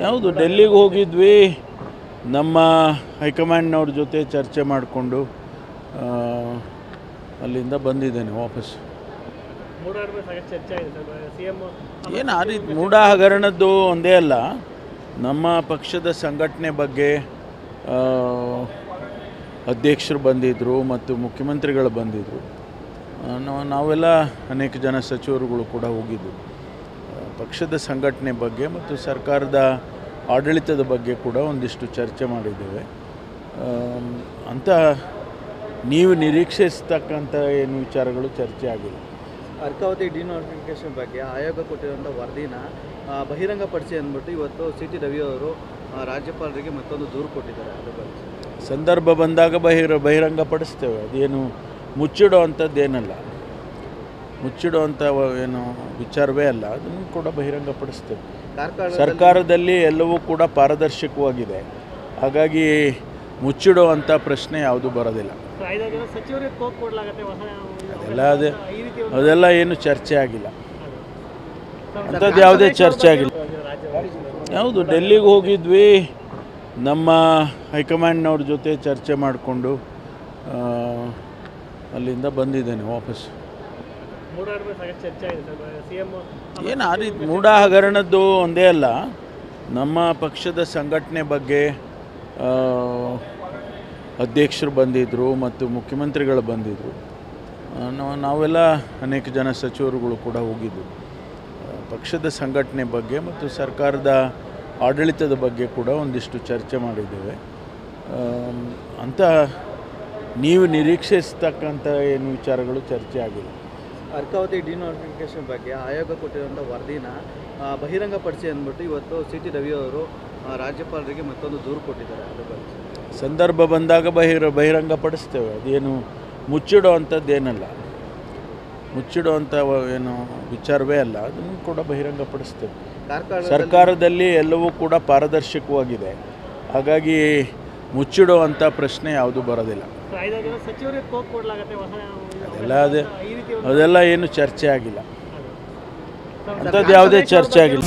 ಹೌದು, ಡೆಲ್ಲಿಗೆ ಹೋಗಿದ್ವಿ. ನಮ್ಮ ಹೈಕಮಾಂಡ್ನವ್ರ ಜೊತೆ ಚರ್ಚೆ ಮಾಡಿಕೊಂಡು ಅಲ್ಲಿಂದ ಬಂದಿದ್ದೇನೆ ವಾಪಸ್. ಏನು ಆ ರೀತಿ ಮೂಢ ಹಗರಣದ್ದು ಒಂದೇ ಅಲ್ಲ, ನಮ್ಮ ಪಕ್ಷದ ಸಂಘಟನೆ ಬಗ್ಗೆ ಅಧ್ಯಕ್ಷರು ಬಂದಿದ್ದರು ಮತ್ತು ಮುಖ್ಯಮಂತ್ರಿಗಳು ಬಂದಿದ್ದರು. ನಾವೆಲ್ಲ ಅನೇಕ ಜನ ಸಚಿವರುಗಳು ಕೂಡ ಹೋಗಿದ್ದರು. ಪಕ್ಷದ ಸಂಘಟನೆ ಬಗ್ಗೆ ಮತ್ತು ಸರ್ಕಾರದ ಆಡಳಿತದ ಬಗ್ಗೆ ಕೂಡ ಒಂದಿಷ್ಟು ಚರ್ಚೆ ಮಾಡಿದ್ದೇವೆ. ಅಂತ ನೀವು ನಿರೀಕ್ಷಿಸ್ತಕ್ಕಂಥ ಏನು ವಿಚಾರಗಳು ಚರ್ಚೆ ಆಗಿಲ್ಲ. ಅರ್ಕಾವತಿ ಡಿನೋಟಿಫಿಕೇಶನ್ ಬಗ್ಗೆ ಆಯೋಗ ಕೊಟ್ಟಿರುವಂಥ ವರದಿನ ಬಹಿರಂಗಪಡಿಸಿ ಅಂದ್ಬಿಟ್ಟು ಇವತ್ತು ಸಿ.ಟಿ. ರವಿ ಅವರು ರಾಜ್ಯಪಾಲರಿಗೆ ಮತ್ತೊಂದು ದೂರು ಕೊಟ್ಟಿದ್ದಾರೆ. ಅದ್ರ ಬಗ್ಗೆ ಸಂದರ್ಭ ಬಂದಾಗ ಬಹಿರಂಗಪಡಿಸ್ತೇವೆ. ಅದೇನು ಮುಚ್ಚಿಡೋ ಅಂಥದ್ದೇನಲ್ಲ, ಮುಚ್ಚಿಡುವಂಥ ಏನು ವಿಚಾರವೇ ಅಲ್ಲ, ಅದನ್ನು ಕೂಡ ಬಹಿರಂಗಪಡಿಸ್ತೇವೆ. ಸರ್ಕಾರದಲ್ಲಿ ಎಲ್ಲವೂ ಕೂಡ ಪಾರದರ್ಶಕವಾಗಿದೆ, ಹಾಗಾಗಿ ಮುಚ್ಚಿಡುವಂಥ ಪ್ರಶ್ನೆ ಯಾವುದೂ ಬರೋದಿಲ್ಲ. ಅದೆಲ್ಲ ಏನು ಚರ್ಚೆ ಆಗಿಲ್ಲ, ಅಂಥದ್ದು ಯಾವುದೇ ಚರ್ಚೆ ಆಗಿಲ್ಲ. ಹೌದು, ಡೆಲ್ಲಿಗೆ ಹೋಗಿದ್ವಿ. ನಮ್ಮ ಹೈಕಮಾಂಡ್ನವ್ರ ಜೊತೆ ಚರ್ಚೆ ಮಾಡಿಕೊಂಡು ಅಲ್ಲಿಂದ ಬಂದಿದ್ದೇನೆ ವಾಪಸ್. ಏನು ಆ ರೀತಿ ಮೂಢ ಹಗರಣದ್ದು ಒಂದೇ ಅಲ್ಲ, ನಮ್ಮ ಪಕ್ಷದ ಸಂಘಟನೆ ಬಗ್ಗೆ ಅಧ್ಯಕ್ಷರು ಬಂದಿದ್ದರು ಮತ್ತು ಮುಖ್ಯಮಂತ್ರಿಗಳು ಬಂದಿದ್ದರು. ನಾವೆಲ್ಲ ಅನೇಕ ಜನ ಸಚಿವರುಗಳು ಕೂಡ ಹೋಗಿದ್ದರು. ಪಕ್ಷದ ಸಂಘಟನೆ ಬಗ್ಗೆ ಮತ್ತು ಸರ್ಕಾರದ ಆಡಳಿತದ ಬಗ್ಗೆ ಕೂಡ ಒಂದಿಷ್ಟು ಚರ್ಚೆ ಮಾಡಿದ್ದೇವೆ. ಅಂತ ನೀವು ನಿರೀಕ್ಷಿಸ್ತಕ್ಕಂಥ ಏನು ವಿಚಾರಗಳು ಚರ್ಚೆ ಆಗಿಲ್ಲ. ಅರ್ಕಾವತಿ ಡಿನೋಟಿಫಿಕೇಶನ್ ಬಗ್ಗೆ ಆಯೋಗ ಕೊಟ್ಟಿರುವಂಥ ವರದಿನ ಬಹಿರಂಗಪಡಿಸಿ ಅಂದ್ಬಿಟ್ಟು ಇವತ್ತು ಸಿ.ಟಿ. ರವಿ ಅವರು ರಾಜ್ಯಪಾಲರಿಗೆ ಮತ್ತೊಂದು ದೂರು ಕೊಟ್ಟಿದ್ದಾರೆ. ಅದ್ರ ಬಗ್ಗೆ ಸಂದರ್ಭ ಬಂದಾಗ ಬಹಿರಂಗಪಡಿಸ್ತೇವೆ. ಅದೇನು ಮುಚ್ಚಿಡೋ ಅಂಥದ್ದೇನಲ್ಲ, ಮುಚ್ಚಿಡುವಂಥ ಏನು ವಿಚಾರವೇ ಅಲ್ಲ, ಅದನ್ನು ಕೂಡ ಬಹಿರಂಗಪಡಿಸ್ತೇವೆ. ಸರ್ಕಾರದಲ್ಲಿ ಎಲ್ಲವೂ ಕೂಡ ಪಾರದರ್ಶಕವಾಗಿದೆ, ಹಾಗಾಗಿ ಮುಚ್ಚಿಡುವಂಥ ಪ್ರಶ್ನೆ ಯಾವುದೂ ಬರೋದಿಲ್ಲ. ಅದೆಲ್ಲ ಏನು ಚರ್ಚೆ ಆಗಿಲ್ಲ, ಅಂಥದ್ದು ಯಾವುದೇ ಚರ್ಚೆ ಆಗಿಲ್ಲ.